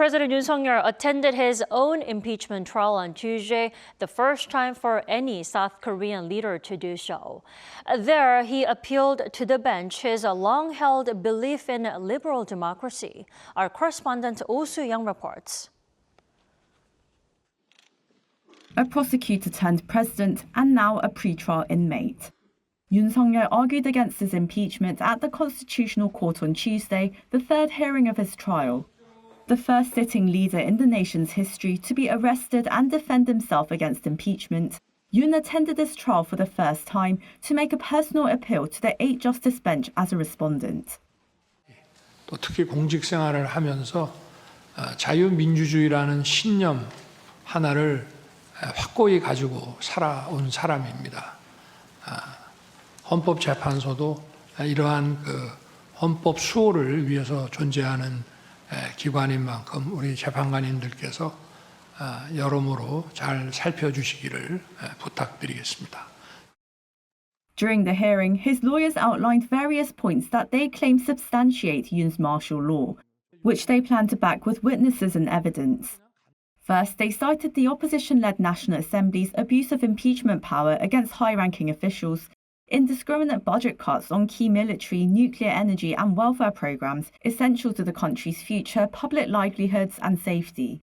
President Yoon Suk Yeol attended his own impeachment trial on Tuesday, the first time for any South Korean leader to do so. There, he appealed to the bench his long-held belief in liberal democracy. Our correspondent Oh Soo-young reports. A prosecutor-turned-president and now a pre-trial inmate. Yoon Suk Yeol argued against his impeachment at the Constitutional Court on Tuesday, the third hearing of his trial. The first sitting leader in the nation's history to be arrested and defend himself against impeachment, Yoon attended this trial for the first time to make a personal appeal to the 8-justice bench as a respondent. 또 특히 공직 생활을 하면서 자유민주주의라는 신념 하나를 확고히 가지고 살아온 사람입니다. 헌법재판소도 이러한 헌법 수호를 위해서 존재하는 기관인 만큼 우리 재판관님들께서 여러모로 잘 살펴주시기를 부탁드리겠습니다. During the hearing, his lawyers outlined various points that they claim substantiate Yoon's martial law, which they plan to back with witnesses and evidence. First, they cited the opposition-led National Assembly's abuse of impeachment power against high-ranking officials, indiscriminate budget cuts on key military, nuclear energy and welfare programs essential to the country's future, public livelihoods and safety.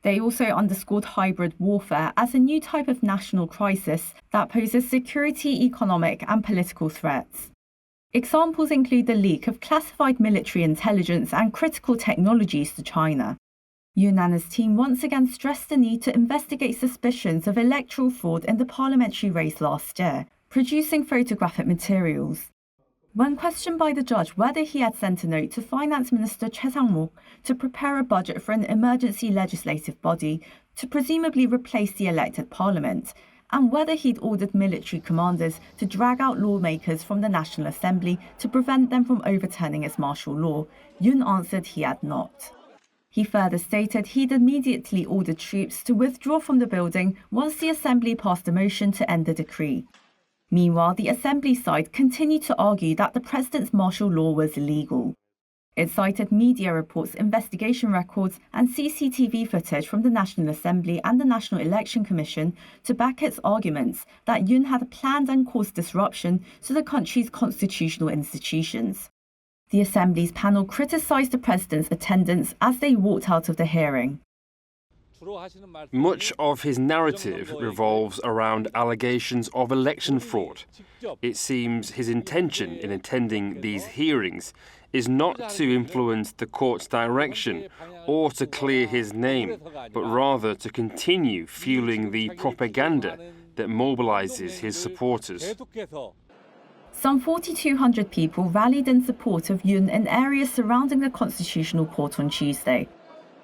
They also underscored hybrid warfare as a new type of national crisis that poses security, economic and political threats. Examples include the leak of classified military intelligence and critical technologies to China. Yoon and his team once again stressed the need to investigate suspicions of electoral fraud in the parliamentary race last year, producing photographic materials. When questioned by the judge whether he had sent a note to Finance Minister Choi Sang-mok to prepare a budget for an emergency legislative body to presumably replace the elected parliament, and whether he'd ordered military commanders to drag out lawmakers from the National Assembly to prevent them from overturning its martial law, Yoon answered he had not. He further stated he'd immediately ordered troops to withdraw from the building once the Assembly passed a motion to end the decree. Meanwhile, the Assembly side continued to argue that the president's martial law was illegal. It cited media reports, investigation records, and CCTV footage from the National Assembly and the National Election Commission to back its arguments that Yoon had planned and caused disruption to the country's constitutional institutions. The Assembly's panel criticised the president's attendance as they walked out of the hearing. Much of his narrative revolves around allegations of election fraud. It seems his intention in attending these hearings is not to influence the court's direction or to clear his name, but rather to continue fueling the propaganda that mobilizes his supporters. Some 4,200 people rallied in support of Yoon in areas surrounding the Constitutional Court on Tuesday.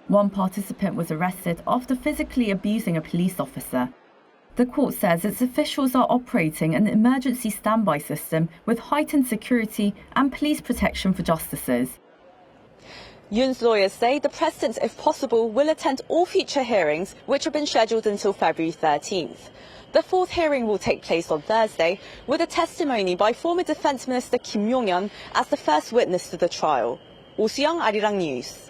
One participant was arrested after physically abusing a police officer. The court says its officials are operating an emergency standby system with heightened security and police protection for justices. Yoon's lawyers say the president, if possible, will attend all future hearings, which have been scheduled until February 13th. The fourth hearing will take place on Thursday, with a testimony by former Defense Minister Kim Yong-yeon as the first witness to the trial. Oh Soo-young, Arirang News.